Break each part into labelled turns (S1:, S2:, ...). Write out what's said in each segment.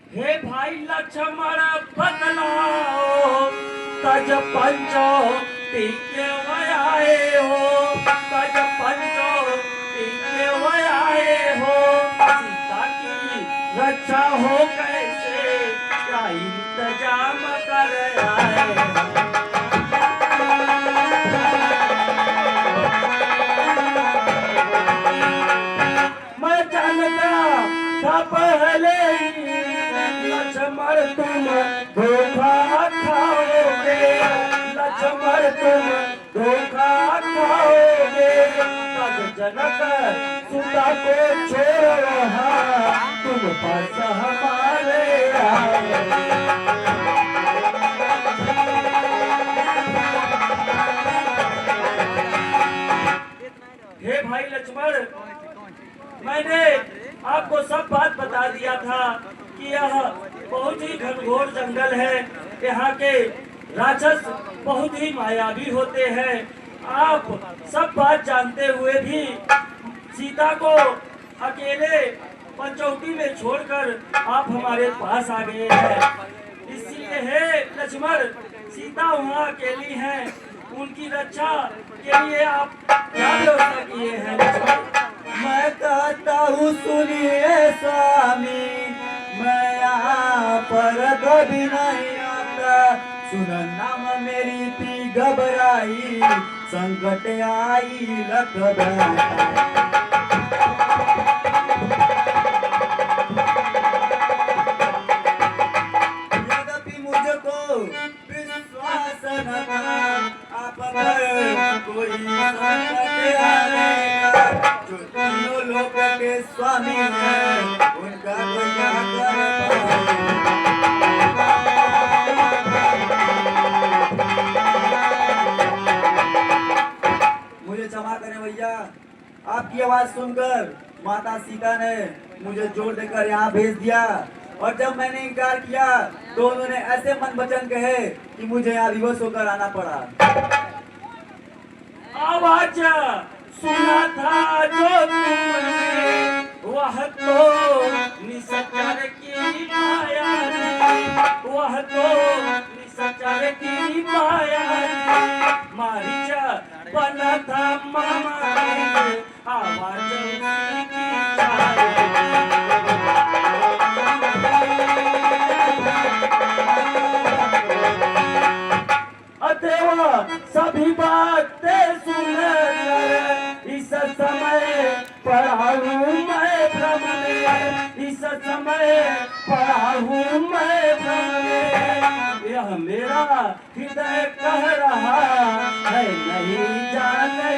S1: हे भाई लक्ष्मण बदलाओ तज पंचो टीके वयाए हो तज पंचो टीके वयाए हो सीता की रक्षा हो कैसे क्या इंतजाम कर आए मैं जानता था पहले लक्ष्मण तुम धोखा खाओगे लक्ष्मण तुम धोखा खाओगे तब जनक सुता को छोड़ रहा तुम पास हमारे आए हे भाई लक्ष्मण मैंने आपको सब बात बता दिया था कि यह बहुत ही घनघोर जंगल है यहाँ के राक्षस बहुत ही मायावी होते हैं आप सब बात जानते हुए भी सीता को अकेले पंचौटी में छोड़कर आप हमारे पास आ गए हैं इसलिए हे लक्ष्मण सीता वहाँ अकेली हैं उनकी रक्षा के लिए आप क्या व्यवस्था किए हैं लक्ष्मण
S2: मैं कहता हूँ सुनिए स्वामी मैं यहाँ पर कभी नहीं आता सुन नाम मेरी थी घबराई संकट आई लखबराई यद्यपि मुझको विश्वास न था आप पर कोई संकट आएगा जो तीनों लोगों के स्वामी हैं उनका कोई क्या कर मुझे क्षमा करें भैया आपकी आवाज सुनकर माता सीता ने मुझे जोर देकर यहाँ भेज दिया और जब मैंने इनकार किया तो उन्होंने ऐसे मन वचन कहे कि मुझे यहाँ विवश होकर आना पड़ा
S1: आवाज सुना था जो तुमने वह तो निसचर की माया थी वह तो निसचर की माया थी मारीचा बना था मामा आवाज उसी की देवा सभी बातें सुनकर इस समय पढ़ाऊं मैं भ्रम में इस समय पढ़ाऊं मैं भ्रम में यह मेरा हृदय कह रहा है नहीं जाने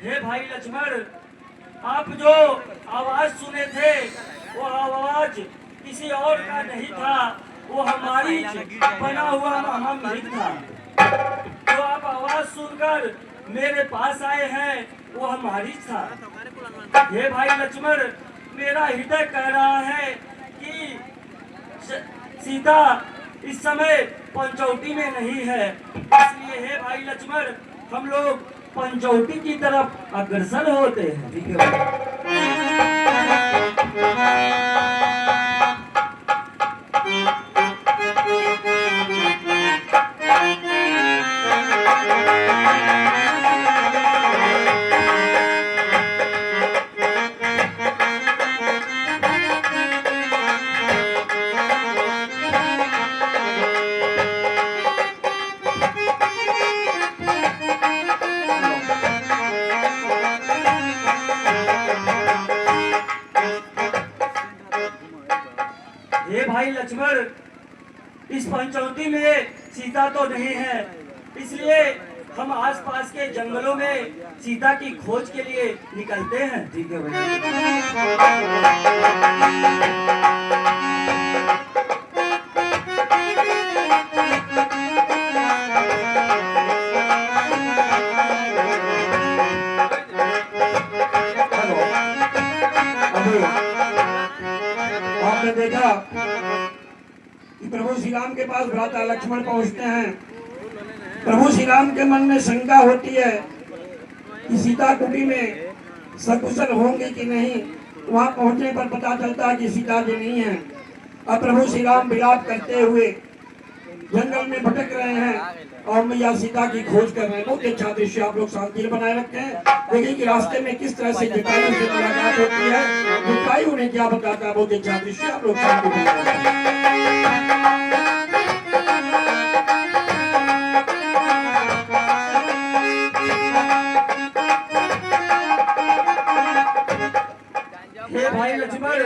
S1: हे भाई लक्ष्मण आप जो आवाज सुने थे वो आवाज किसी और का नहीं था वो हमारी बना हुआ महामृग था जो आप आवाज सुनकर मेरे पास आए हैं वो हमारी था हे भाई लक्ष्मण मेरा हृदय कह रहा है कि सीता इस समय पंचौटी में नहीं है इसलिए हे भाई लक्ष्मण हम लोग पंचौटी की तरफ अग्रसर होते हैं
S2: ठीक है
S1: हे भाई लक्ष्मण इस पंचौटी में सीता तो नहीं है इसलिए हम आसपास के जंगलों में सीता की खोज के लिए निकलते हैं
S2: ठीक है भैया
S3: आपने देखा कि प्रभु श्री राम के पास भ्राता लक्ष्मण पहुंचते हैं
S4: प्रभु श्री राम के मन में शंका होती है कि सीता कुटी में सकुशल होंगे कि नहीं। वहां पहुंचने पर पता चलता है कि सीता जी नहीं है। अब प्रभु श्री राम विलाप करते हुए जंगल में भटक रहे हैं और मैया सीता की खोज कर रहे हैं। बहुत अच्छा दृश्य, आप लोग शांति बनाए रखे हैं। देखिए कि रास्ते में किस तरह से जटायु से मुलाकात होती है, जटायु उन्हें क्या बताता है। बहुत अच्छा दृश्य, आप लोग शांति बनाए रखें।
S1: हे भाई लक्ष्मण,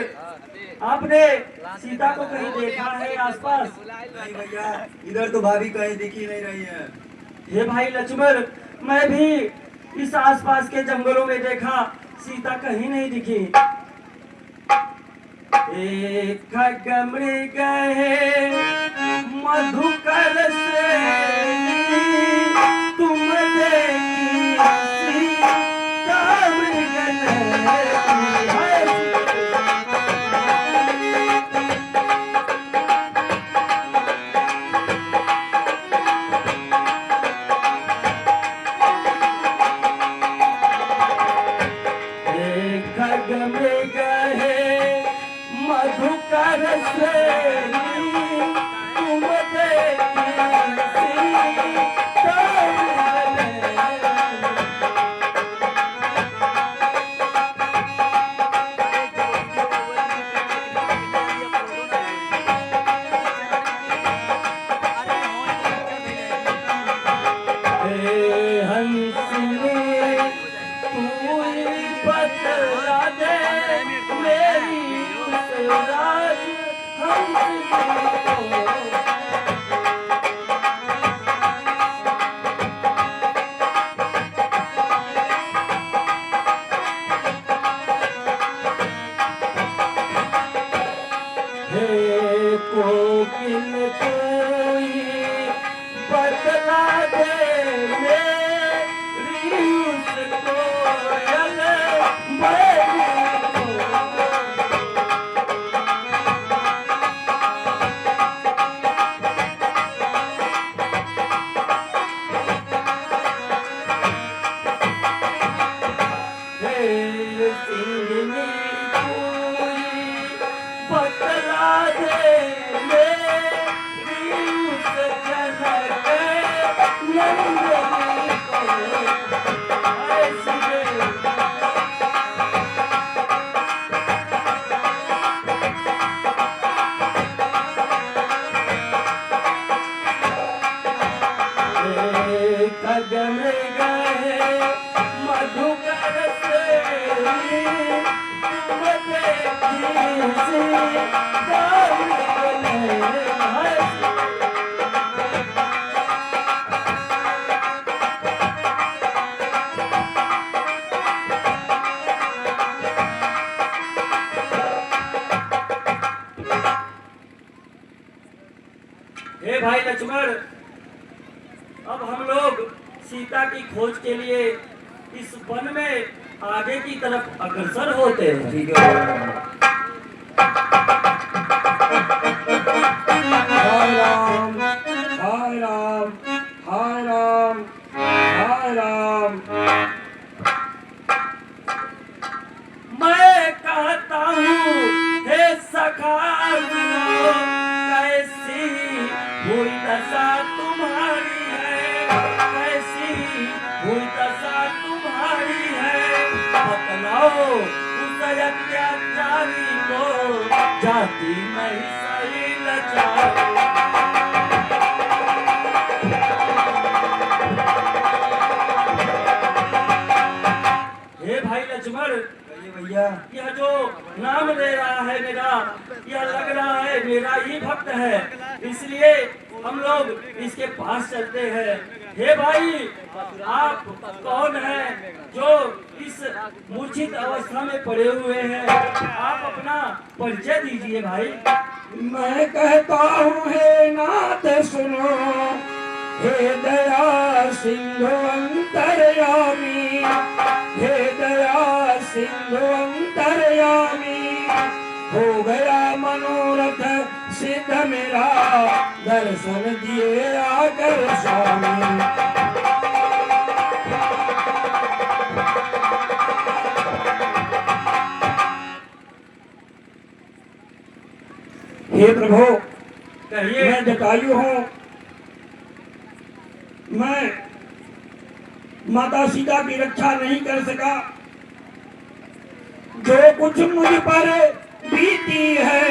S1: आपने सीता को कहीं देखा है आसपास?
S2: नहीं भैया, इधर तो भाभी कहीं दिखी नहीं रही है।
S1: हे भाई लक्ष्मण, मैं भी इस आसपास के जंगलों में देखा, सीता कहीं नहीं दिखी। एक खगमृग है मधुकर श्रेणी, तुम देखी सीता मृगन है। खगमृग है मधुकर श्रेणी, तुम देखी सीता मृगन है। हंसनी तू ही बतला दे मेरी उस राज हंसनी को। हे कोकिल कोई बतला दे मेरी उस कोयल बैरी को। हे सिंहनी कोई बतला दे मेरी उस जनक नंदनी को। ऐसी खगमृग है मधुकर श्रेणी, तुम देखी सीता मृगन है। हे भाई लक्ष्मण, अब हम लोग सीता की खोज के लिए इस वन में आगे की तरफ अग्रसर होते हैं।
S2: ठीक है।
S4: हाय राम, हाय राम, हाय राम, हाय राम।
S1: मैं कहता हूँ हे सखा सुनो, कैसी हुई दशा तुम्हारी है, कैसी हुई दशा तुम्हारी है। बतलाओ उस अत्याचारी को, जाति नहीं सही लाचारी। हे भाई लक्ष्मण,
S2: कहिए भैया।
S1: यह जो नाम ले रहा है मेरा, यह लग रहा है मेरा ही भक्त है, इसलिए हम लोग इसके पास चलते हैं। हे भाई, आप कौन हैं जो इस मूर्छित अवस्था में पड़े हुए हैं? आप अपना परिचय दीजिए भाई।
S4: मैं कहता हूँ हे नाथ सुनो, हे दया सिंधु अंतर्यामी, हे दया सिंधु अंतर्यामी। हो गया मनोरथ सिद्ध मेरा, दर्शन दिए आकर स्वामी। जटायु हूँ। मैं माता सीता की रक्षा नहीं कर सका। जो कुछ मुझ पर बीती है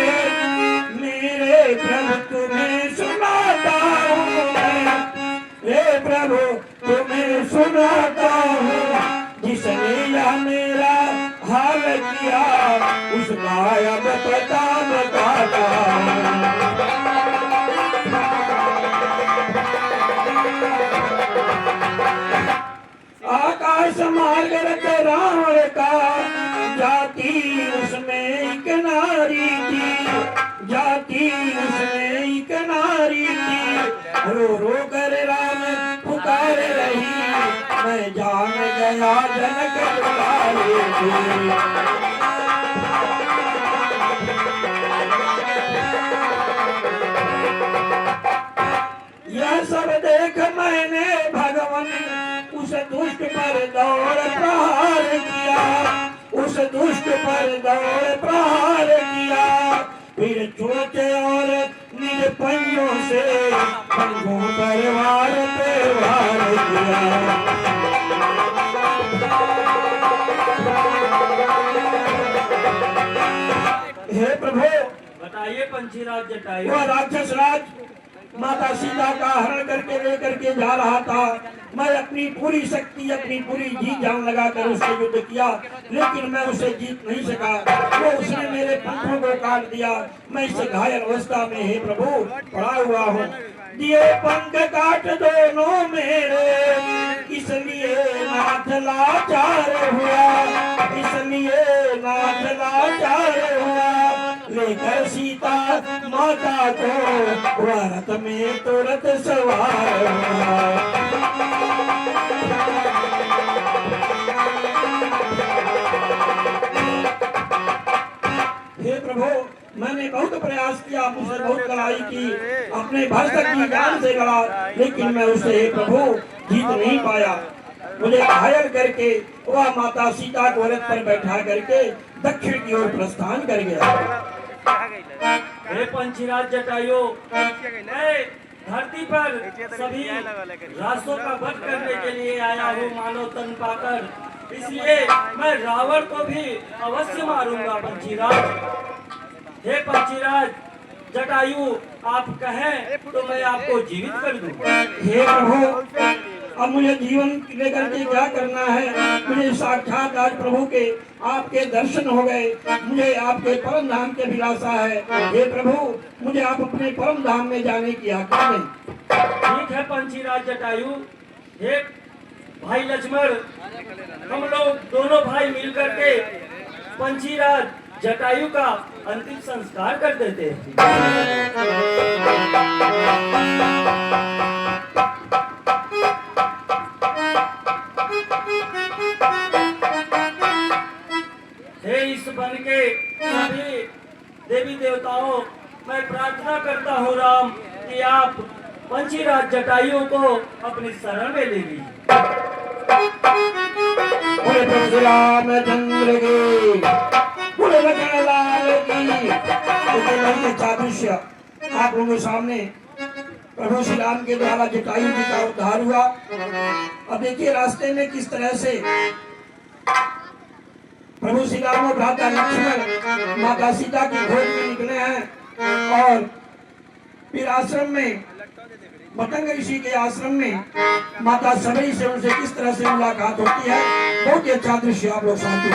S4: मेरे प्रभु तुम्हें सुनाता हूँ मैं। हे प्रभु तुम्हें सुनाता हूँ। जिसने यह मेरा हाल किया उसका अब पता बताता हूँ। आकाश मार्ग रख रावण का जाति उसमें एक नारी थी। जाति उसमें एक नारी थी। रो रो कर राम पुकार रही मैं जान गया जनक बुलाए थे। यह सब देख मैंने भगवान उस दुष्ट पर दौड़ प्रहार किया। उस दुष्ट पर दौड़ प्रहार किया। फिर चोट और निज पंजों से पंजों परिवार पे वार किया। हे प्रभु
S1: बताइए पंचीराज जटायु।
S4: वह राक्षस राज माता सीता का हरण करके लेकर के जा रहा था। मैं अपनी पूरी शक्ति अपनी पूरी जी जान लगाकर उससे युद्ध किया, लेकिन मैं उसे जीत नहीं सका। वो उसने मेरे पंखों को काट दिया। मैं इस घायल अवस्था में हे प्रभु पड़ा हुआ हूँ। दिए पंख काट दोनों मेरे इसलिए नाथ लाचार हुआ। इसलिए नाथ लाचार हुआ। लेकर सीता माता को रथ में तुरंत सवार हुआ। हे प्रभु मैंने बहुत प्रयास किया, मुझसे बहुत लड़ाई की, अपने भरसक की जान से लड़ा, लेकिन मैं उसे हे प्रभु जीत नहीं पाया। मुझे घायल करके वह माता सीता को रथ पर बैठा करके दक्षिण की ओर प्रस्थान कर गया।
S1: हे पंचीराज जटायु, मैं धरती पर सभी रास्तों का वध करने के लिए आया हूँ मानव तन पाकर। इसलिए मैं रावण को भी अवश्य मारूंगा पंचीराज। हे पंचीराज जटायु, आप कहें तो मैं आपको जीवित कर दूं।
S4: हे प्रभु अब मुझे जीवन लेकर के क्या करना है। मुझे साक्षात आज प्रभु के आपके दर्शन हो गए। मुझे आपके परम धाम की अभिलाषा है। हे प्रभु मुझे आप अपने परम धाम में जाने की आज्ञा दें।
S1: ठीक है पंचीराज जटायु। हे भाई लक्ष्मण, हम लोग दोनों भाई मिलकर के पंचीराज जटायु का अंतिम संस्कार कर देते हैं। हे इस वन के सभी देवी देवताओं, मैं प्रार्थना करता हूँ राम कि आप पंचीराज जटायु को अपनी शरण में ले लीजिए।
S4: बोले प्रभु श्री रामचंद्र की, बोले लखन लाल की। अच्छा दृश्य आप लोगों के सामने प्रभु श्री राम के द्वारा जटायु जी का उद्धार हुआ। अब देखिए रास्ते में किस तरह से प्रभु श्री राम और भ्राता लक्ष्मण माता सीता की खोज में निकले हैं। और फिर आश्रम में पतंग ऋषि के आश्रम में माता सबरी से उनसे किस तरह से मुलाकात होती है। बहुत ही अच्छा दृश्य आप लोग साथ